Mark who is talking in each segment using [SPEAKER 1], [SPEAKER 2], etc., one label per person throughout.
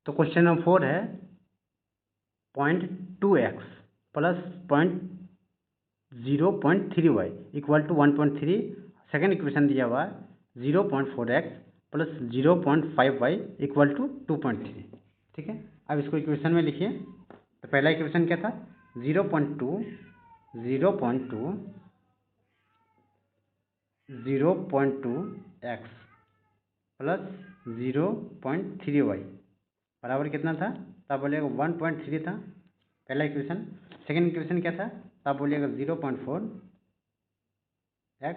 [SPEAKER 1] तो question number 4 है 0.2x plus 0.3y equal to 1.3। Second equation दिया हुआ है 0.4x plus 0.5y equal to 2.3। ठीक है, अब इसको इक्वेशन में लिखिए। तो पहला इक्वेशन क्या था, 0.2 0.2x प्लस 0.3y बराबर कितना था, तब बोलिएगा 1.3 था पहला इक्वेशन। सेकेंड इक्वेशन क्या था, तब बोलिएगा 0.4x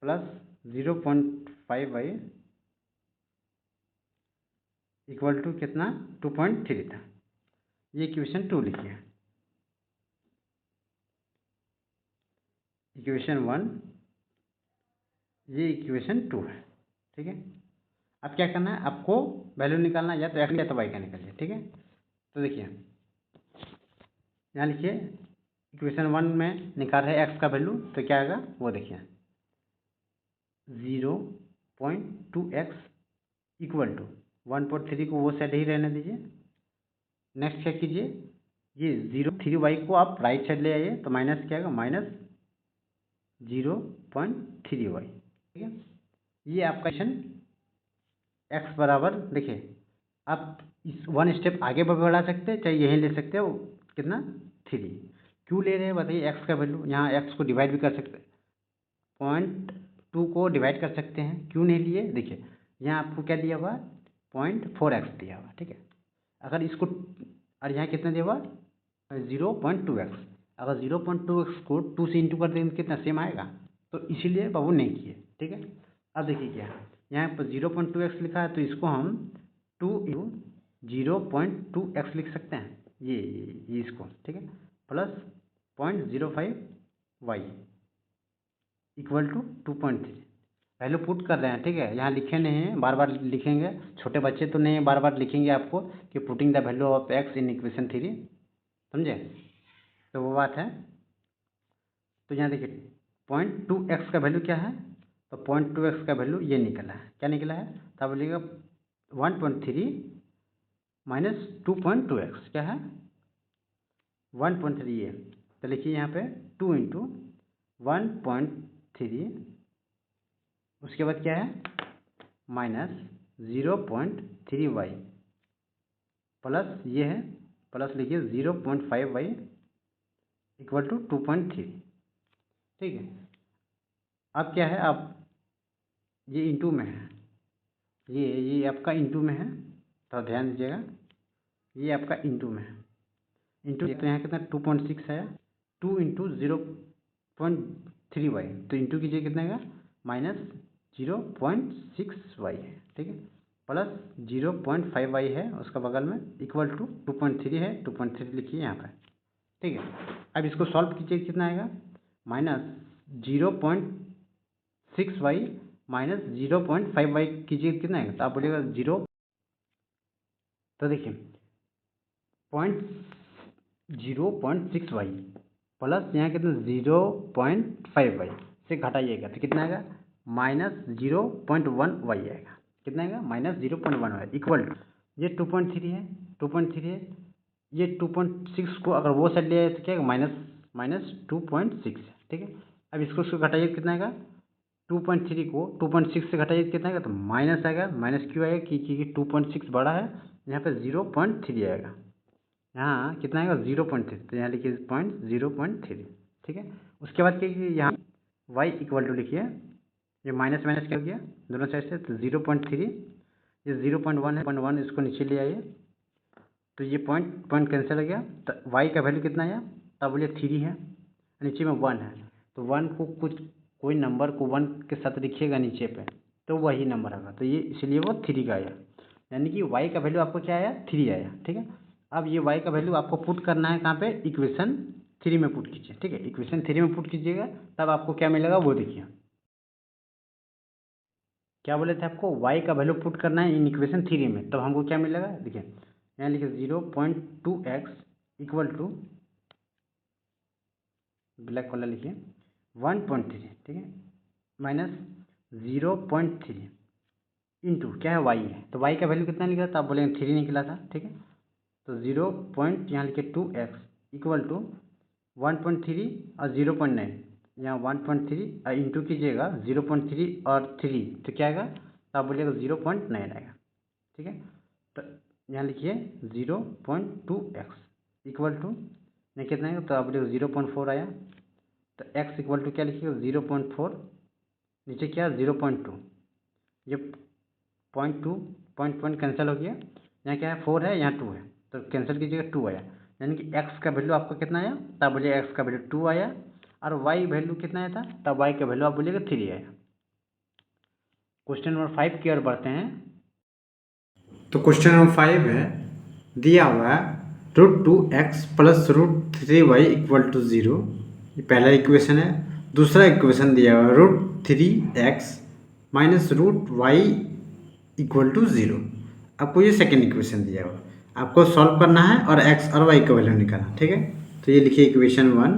[SPEAKER 1] plus 0.5y equal to कितना, 2.3 था। ये इक्वेशन 2 लिखिए। इक्वेशन 1, ये इक्वेशन 2 है। ठीक है, अब क्या करना है, आपको वैल्यू निकालना है, या तो एक्स या तो वाई का निकालिए। ठीक है, तो देखिए यहाँ लिखिए, इक्वेशन 1 में निकाल रहे एक्स का वैल्यू, तो क्या आएगा वो देखिए, 0.2x इक्वल टू 1.3 को वो साइड ही रहने दीजिए। नेक्स्ट क्या कीजिए, ये 0.3y को आप राइट साइड ले आइए, तो माइनस क्या आएगा, माइनस 0.3y। ठीक है, ये आपका क्वेश्चन x बराबर, देखिए आप इस 1 स्टेप आगे बढ़ा सकते हैं, चाहे यहीं ले सकते हो, कितना 3। क्यों ले रहे हैं बताइए, x का वैल्यू, यहाँ x को डिवाइड भी कर सकते हैं, 0.2 को डिवाइड कर सकते हैं। क्यों नहीं लिए, देखिए यहाँ आपको क्या दिया हुआ, 0.4x दिया हुआ। ठीक है, अगर इसको, और यहाँ कितना दिया हुआ, 0.2x। अगर 0.2x को 2 से इंटू कर देंगे तो कितना सेम आएगा, तो इसीलिए बाबू नहीं किए। ठीक है, अब देखिए क्या यहाँ पर 0.2x लिखा है, तो इसको हम 2 इंटू 0.2x लिख सकते हैं, ये इसको। ठीक है, plus 0.05y equal to 2.3। Value put कर रहे हैं। ठीक है, यहाँ लिखे नहीं हैं, बार बार लिखेंगे, छोटे बच्चे तो नहीं बार बार लिखेंगे आपको कि putting the value of x in equation 3, समझे, तो वो बात है। तो यहाँ देखिए 0.2x का वैल्यू क्या है, तो 0.2x का वैल्यू ये निकला है। क्या निकला है, तब बोलिएगा 1.3 माइनस 2.2x क्या है, 1.3 ये। तो लिखिए यहाँ पे 2 इंटू 1.3, उसके बाद क्या है, माइनस 0.3y प्लस ये है, प्लस लिखिए 0.5y इक्वल टू 2.3। ठीक है, अब क्या है, आप ये इंटू में है, ये आपका इंटू में है, तो ध्यान दीजिएगा, ये आपका इंटू में है। इंटू तो यहाँ कितना 2.6 है, 2 इंटू 0.3y, तो इंटू कीजिए कितना आएगा, माइनस 0.6y है। ठीक है, प्लस 0.5y है उसका बगल में, इक्वल टू 2.3 है, 2.3 लिखिए यहाँ पर। ठीक है, अब इसको सॉल्व कीजिए, कितना आएगा, माइनस 0.6y माइनस 0.5y कीजिए, कितना आएगा, तो आप बोलिएगा 0। तो देखिए 0.6y प्लस यहाँ कितना 0.5y से घटाइएगा तो कितना आएगा, माइनस 0.1y आएगा। कितना आएगा, माइनस 0.1y इक्वल टू, ये 2.3 है, 2.3 है, ये 2.6 को अगर वो साइड ले आए तो क्या आएगा, माइनस 2.6 है। ठीक है, अब इसको घटाइए, कितना आएगा, 2.3 को 2.6 से घटाइए कितना आएगा, तो माइनस आएगा। माइनस क्यों आएगा, क्योंकि 2.6 बड़ा है, यहाँ पे 0.3 आएगा, यहाँ कितना आएगा 0.3, तो यहाँ लिखिए 0.3। ठीक है, उसके बाद क्या कीजिए, यहाँ y इक्वल टू लिखिए, ये माइनस माइनस क्या हो गया दोनों साइड से, तो 0.3, ये 0.1 है, 0.1 इसको नीचे ले आइए, तो ये पॉइंट कैंसिल हो गया, तो y का वैल्यू कितना आया, तब बोलिए 3 है, नीचे में 1 है, तो 1 को कोई नंबर को 1 के साथ लिखिएगा नीचे पे, तो वही नंबर आएगा, तो ये इसलिए वो 3 का आया, यानी कि y का वैल्यू आपको क्या आया, 3 आया। ठीक है, अब ये y का वैल्यू आपको पुट करना है कहाँ पे, इक्वेशन 3 में पुट कीजिए। ठीक है, इक्वेशन 3 में पुट कीजिएगा, तब आपको क्या मिलेगा वो देखिए, क्या बोले थे आपको, y का वैल्यू पुट करना है इन इक्वेशन 3 में, तब हमको क्या मिलेगा, देखिए यहाँ लिखिए 0.2x इक्वल टू, ब्लैक वाला लिखिए 1.3। ठीक है, माइनस 0.3 इंटू क्या है वाई है, तो वाई का वैल्यू कितना निकला था, आप बोलेंगे 3 निकला था, ठीक है। तो 0 पॉइंट यहाँ लिखे 2x इक्वल टू 1.3 और 0.9, यहाँ 1.3 इंटू कीजिएगा 0.3 और 3 तो क्या आएगा, तो आप बोलिएगा 0.9 आएगा, ठीक है। तो यहाँ लिखिए 0.2x इक्वल टू नहीं कितना है, तो आप बोलिएगा 0.4 आया। तो x इक्वल टू क्या लिखिएगा 0.4, नीचे क्या 0.2, ये पॉइंट कैंसिल हो गया, यहाँ क्या है 4 है यहाँ 2 है, तो कैंसिल कीजिएगा 2 आया, यानी कि x का वैल्यू आपका कितना आया, तब बोलिए x का वैल्यू 2 आया, और y वैल्यू कितना आया था, तब y का वैल्यू आप बोलिएगा 3 आया। क्वेश्चन नंबर 5 की ओर बढ़ते हैं।
[SPEAKER 2] तो क्वेश्चन नंबर 5 है, दिया हुआ है √2x plus √3y equal to 0, ये पहला इक्वेशन है। दूसरा इक्वेशन दिया हुआ है √3x minus √y equal to 0। आपको ये सेकेंड इक्वेशन दिया हुआ, आपको सॉल्व करना है और x और y का वैल्यू निकालना, ठीक है। तो ये लिखिए इक्वेशन 1,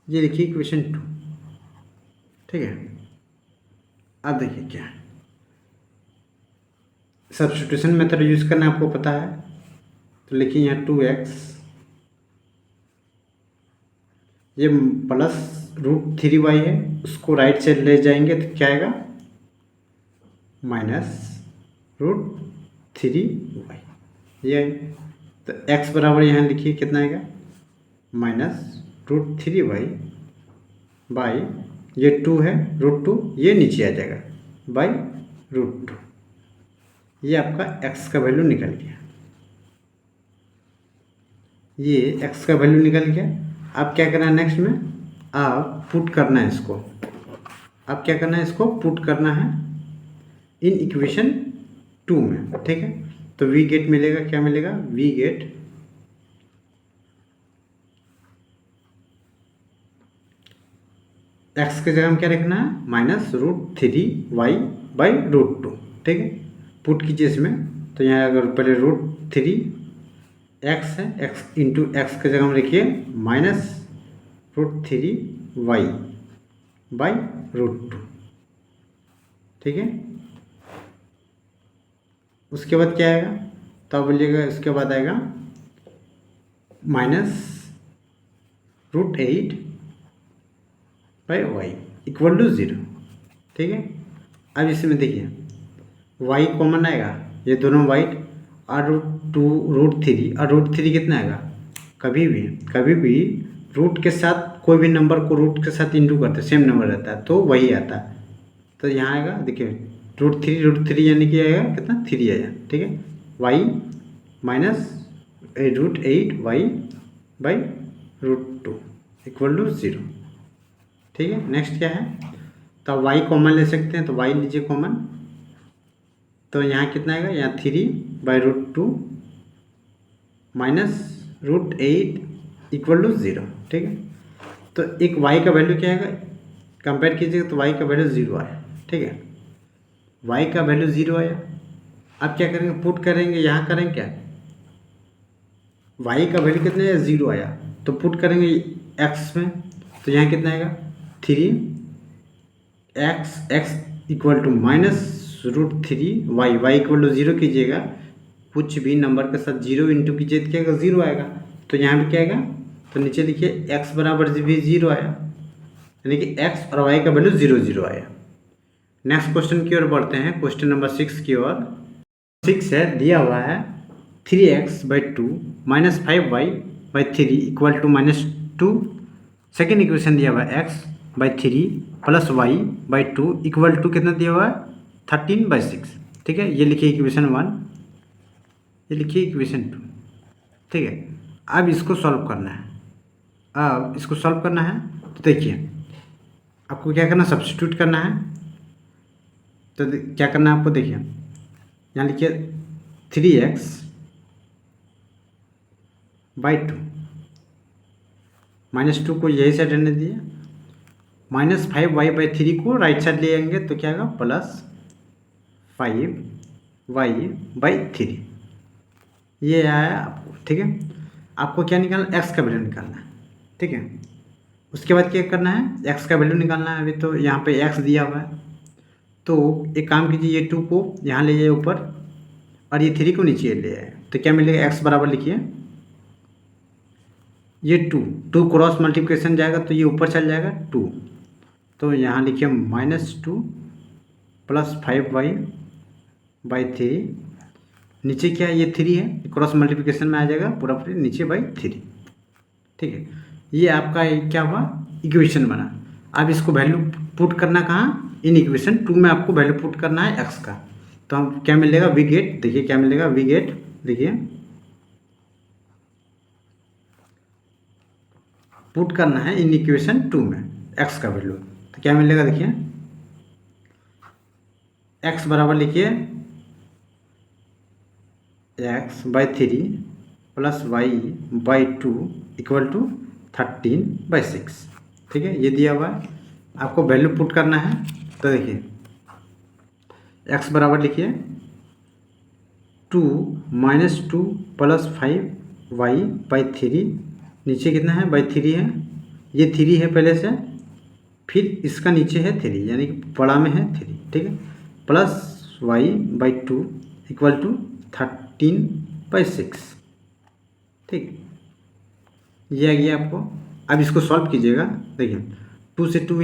[SPEAKER 2] ये लिखिए इक्वेशन 2, ठीक है। अब देखिए क्या है, सब्स्टिट्यूशन मेथड यूज़ करना आपको पता है, तो लिखिए यहाँ 2x, ये प्लस √3y है, उसको राइट साइड ले जाएंगे तो क्या आएगा माइनस √3y, ये है। तो x बराबर यहाँ लिखिए कितना आएगा माइनस √3y बाई, ये 2 है √2, ये नीचे आ जाएगा बाई √2, ये आपका x का वैल्यू निकल गया, ये x का वैल्यू निकल गया। अब क्या करना है नेक्स्ट में, आप पुट करना है इसको, अब क्या करना है इसको पुट करना है इन इक्वेशन 2 में, ठीक है। तो वी गेट मिलेगा, क्या मिलेगा, वी गेट x के जगह में क्या रखना है माइनस √3y बाई √2, ठीक है। पुट कीजिए इसमें, तो यहाँ अगर पहले √3 x है, x इंटू एक्स के जगह में लिखिए माइनस √3y बाई √2, ठीक है। उसके बाद क्या आएगा, तो आप बोलिएगा उसके बाद आएगा minus √8 by Y equal to 0, ठीक है। अब इसमें देखिए y कॉमन आएगा, ये दोनों वाइट, और √3 और √3 कितना आएगा, कभी भी रूट के साथ कोई भी नंबर को रूट के साथ इंटू करते सेम नंबर रहता है तो वही आता है। तो यहाँ आएगा देखिए √3 यानी कि आएगा कितना 3 आएगा, ठीक है। y minus √8y by √2 equal to 0, ठीक है। नेक्स्ट क्या है, तो y कॉमन ले सकते हैं, तो y लीजिए कॉमन, तो यहाँ कितना आएगा, यहाँ 3 बाई √2 माइनस √8 इक्वल टू 0, ठीक है। तो एक y का वैल्यू क्या आएगा, कंपेयर कीजिएगा तो y का वैल्यू 0 आया, ठीक है। y का वैल्यू 0 आया, अब क्या करेंगे पुट करेंगे, यहाँ करेंगे क्या, y का वैल्यू कितना है 0 आया, तो पुट करेंगे x में, तो यहाँ कितना आएगा 3x equal to minus √3y, y equal to 0 कीजिएगा, कुछ भी नंबर के साथ 0 इंटू कीजिए तो क्या आएगा 0 आएगा, तो यहाँ भी क्या आएगा, तो नीचे लिखिए x बराबर भी 0 आया, यानी कि x और y का वैल्यू 0 आया। नेक्स्ट क्वेश्चन की ओर बढ़ते हैं, क्वेश्चन नंबर 6 की ओर। 6 है, दिया हुआ है 3x by 2 minus 5y by 3 equal to -2, second equation दिया हुआ है x by 3 plus y by 2 equal to कितना दिया हुआ है 13/6, ठीक है। ये लिखिए इक्वेशन 1, ये लिखिए इक्वेशन 2, ठीक है। अब इसको सॉल्व करना है, अब इसको सॉल्व करना है, तो देखिए आपको क्या करना है, सब्स्टिट्यूट करना है। तो क्या करना है आपको, देखिए यहाँ लिखिए 3x बाई 2 -2 को यही साइड रहने दिए, माइनस 5y बाई 3 को राइट साइड ले आएंगे तो क्या आएगा प्लस 5y बाई 3, ये आया आपको, ठीक है। आपको क्या निकालना, x का वैल्यू निकालना है, ठीक है। उसके बाद क्या करना है, x का वैल्यू निकालना है। अभी तो यहाँ पे x दिया हुआ है, तो एक काम कीजिए, ये 2 को यहाँ ले जाइए ऊपर और ये 3 को नीचे ले आए, तो क्या मिलेगा, x बराबर लिखिए ये 2 क्रॉस मल्टीप्लिकेशन जाएगा तो ये ऊपर चल जाएगा 2, तो यहाँ लिखिए -2 + 5y/3, नीचे क्या है, ये 3 है, क्रॉस मल्टीप्लिकेशन में आ जाएगा पूरा पूरी नीचे /3। ठीक है, ये आपका क्या हुआ, इक्वेशन बना। अब इसको वैल्यू पुट करना कहाँ, इन इक्वेशन 2 में आपको वैल्यू पुट करना है x का। तो हम क्या मिलेगा, वी गेट, देखिए क्या मिलेगा, वी गेट, देखिए पुट करना है इन इक्वेशन 2 में x का वैल्यू, तो क्या मिलेगा, देखिए x बराबर लिखिए x/3 + y/2 = 13/6। ठीक है, ये दिया हुआ है, आपको वैल्यू पुट करना है। तो देखिए x बराबर लिखिए 2 - 2 + 5y/3, नीचे कितना है, /3 है, ये 3 है पहले से, फिर इसका नीचे है 3, यानी कि बड़ा में है 3। ठीक है, प्लस y/2 = 13/6। ठीक, ये आ गया आपको। अब इसको सॉल्व कीजिएगा, देखिए 2 से 2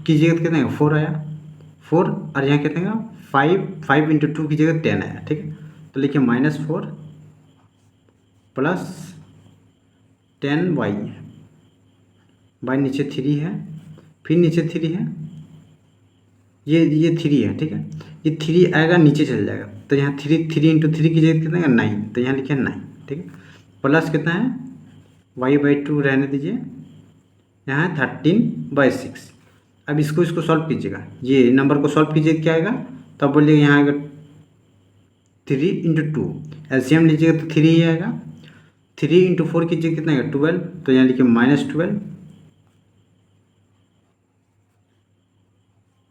[SPEAKER 2] कीजिएगा तो कितना है, 4 आया, 4, और यहाँ कितने का 5 × 2 कीजिएगा 10 आया। ठीक है, तो लिखिए -4 + 10y, y नीचे 3 है, फिर नीचे 3 है, ये 3 है। ठीक है, ये 3 आएगा नीचे चल जाएगा, तो यहाँ 3 × 3 कीजिएगा कितना है, 9, तो यहाँ लिखिए 9। ठीक है, प्लस कितना है, y/2 रहने दीजिए, यहाँ 13/6। अब इसको सॉल्व कीजिएगा, ये नंबर को सॉल्व कीजिए, क्या आएगा, तो अब बोलिए यहाँ आएगा 3 × 2, एलसीएम लीजिएगा तो 3 ही आएगा, 3 × 4 कीजिए कितना आएगा, 12, तो यहाँ लिखिए -12,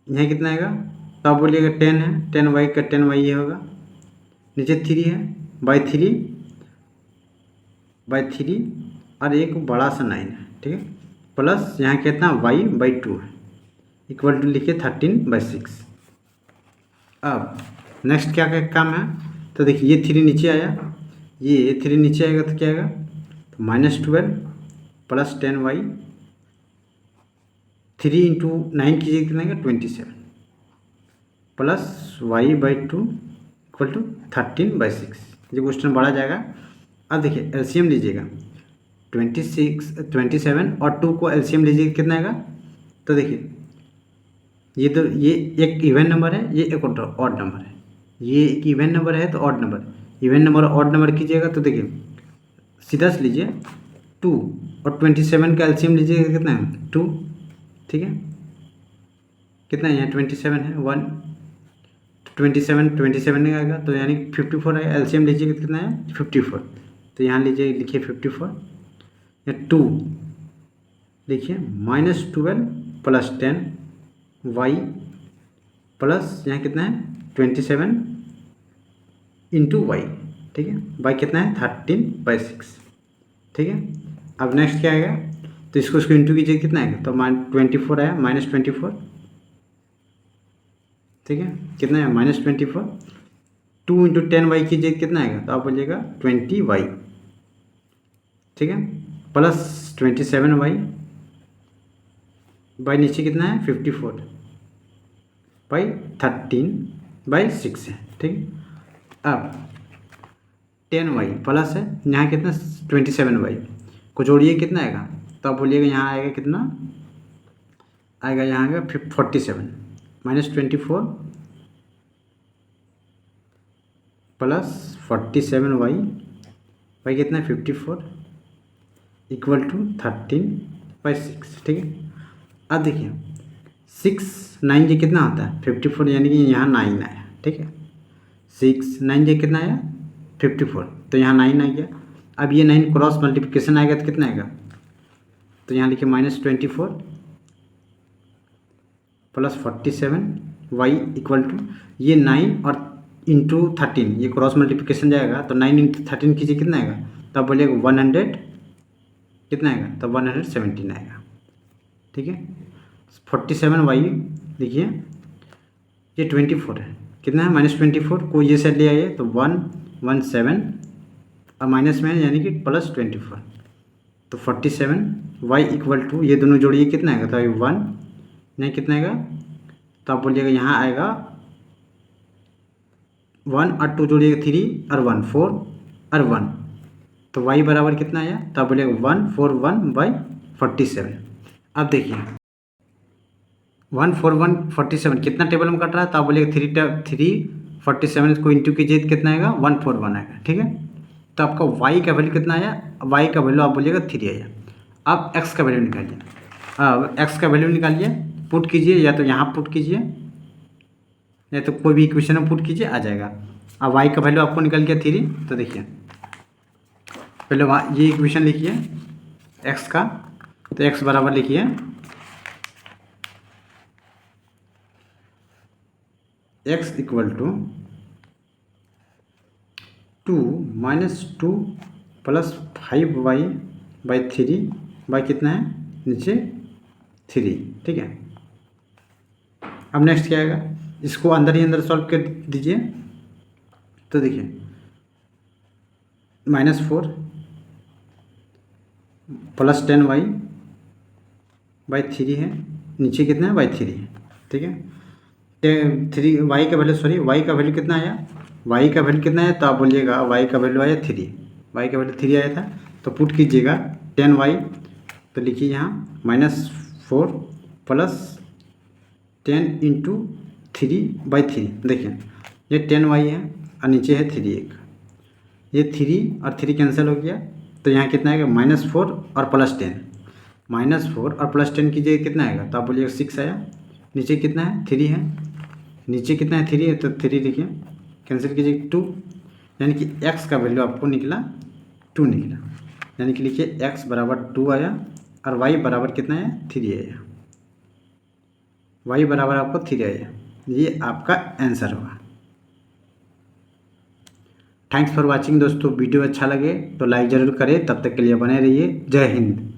[SPEAKER 2] यहाँ कितना आएगा, तो आप बोलिएगा 10 है, 10y का 10y ये होगा, नीचे 3 है, /3 और एक बड़ा सा 9 है। ठीक है, प्लस यहाँ कितना y/2 है, इक्वल टू लिखिए 13/6। अब नेक्स्ट क्या काम है, तो देखिए ये 3 नीचे आया, ये 3 नीचे आएगा तो क्या आएगा, तो -12 + 10y, 3 × 9 कीजिए कितना आएगा, 27, प्लस y/2 = 13/6। ये क्वेश्चन बढ़ा जाएगा। अब देखिए एलसीएम लीजिएगा, 27 और 2 को एलसीएम लीजिएगा कितना आएगा, तो देखिए ये एक इवन नंबर है, ये एक ऑड नंबर है, ये एक इवन नंबर है तो odd number, even number odd number कीजिएगा तो देखिए सीधा से लीजिए 2 और 27 का एलसीएम लीजिएगा कितना है, 2। ठीक है, कितना है यहाँ 27 है, 1, 27 नहीं आएगा, तो यानी 54 आएगा, एलसीएम लीजिएगा कितना है, 54, तो यहाँ लीजिए, लिखिए 54, या 2 लिखिए -12 + 10y, प्लस यहाँ कितना है 27 × y। ठीक है, y कितना है 13/6। ठीक है, अब नेक्स्ट क्या आएगा, तो इसको इंटू कीजिए कितना आएगा, तो -24 आया, -24। ठीक है, कितना है -24, 2 × 10y कीजिए कितना आएगा, तो आप बोलिएगा 20y। ठीक है, प्लस 27y, y नीचे कितना है 54/13/6 है। ठीक है, अब 10y प्लस है, यहाँ कितना 27y को जोड़िए कितना आएगा, तो आप बोलिएगा यहाँ आएगा कितना आएगा, यहाँ आएगा 47, -24 प्लस 47y, y कितना है 54 = 13/6। ठीक है, अब देखिए 6 9 जी कितना होता है 54, यानी कि यहाँ 9 आया। ठीक है, 6 9 जी कितना आया 54, तो यहाँ 9 आ गया। अब ये 9 क्रॉस मल्टीप्लिकेशन आएगा तो कितना आएगा, तो यहाँ लिखिए -24 प्लस 47y = ये 9 और इंटू 13, ये क्रॉस मल्टीप्लिकेशन जाएगा तो 9 × 13 कीजिए कितना आएगा, तब बोलिएगा 100 कितना आएगा, तब 117 आएगा। ठीक है, 47y देखिए ये 24 है, कितना है -24 को ये साइड ले आइए तो 117 और माइनस में यानी कि +24 तो 47 y इक्वल टू ये दोनों जोड़िए कितना आएगा तो 1 नहीं कितना आएगा तो आप बोलिएगा यहाँ आएगा 1 और 2 जोड़िएगा 3 और 1 4 और 1 तो y बराबर कितना आया तो आप बोलिएगा 141/47। अब देखिए 141/47 कितना टेबल में कट रहा है तो आप बोलिएगा 347 को इंटू कीजिए तो कितना आएगा 141 आएगा, ठीक है। तो आपका y का वैल्यू कितना आया, y का वैल्यू आप बोलिएगा 3 आया। अब x का वैल्यू निकालिए, अब x का वैल्यू निकालिए, पुट कीजिए या तो यहाँ पुट कीजिए या तो कोई भी इक्वेशन में पुट कीजिए आ जाएगा। अब y का वैल्यू आपको निकल गया 3, तो देखिए पहले वहाँ ये इक्वेशन लिखिए x का, तो x बराबर लिखिए x equal to 2 - 2 + 5y/3 by कितना है नीचे 3, ठीक है। अब नेक्स्ट क्या आएगा, इसको अंदर ही अंदर सॉल्व कर दीजिए तो देखिए -4 + 10y/3 है, नीचे कितना है y3 है, ठीक है। 3 y का वैल्यू y का वैल्यू कितना आया, y का वैल्यू कितना है तो आप बोलिएगा y का वैल्यू आया 3, y का वैल्यू 3 आया था तो पुट कीजिएगा 10y, तो लिखिए यहाँ -4 + 10 × 3/3, देखिए ये 10y है और नीचे है 3 एक, ये 3 और 3 कैंसिल हो गया तो यहाँ कितना आएगा -4 और +10, -4 और +10 कीजिए कितना आएगा तो आप बोलिएगा 6 आया, नीचे कितना है 3 है, नीचे कितना है 3 है तो 3 लिखिए, कैंसिल कीजिए 2, यानी कि x का वैल्यू आपको निकला 2 निकला, यानी कि लिखिए x बराबर 2 आया और y बराबर कितना है 3 आया, y बराबर आपको 3 आया, ये आपका आंसर होगा। थैंक्स फॉर वाचिंग दोस्तों, वीडियो अच्छा लगे तो लाइक ज़रूर करें, तब तक के लिए बने रहिए। जय हिंद।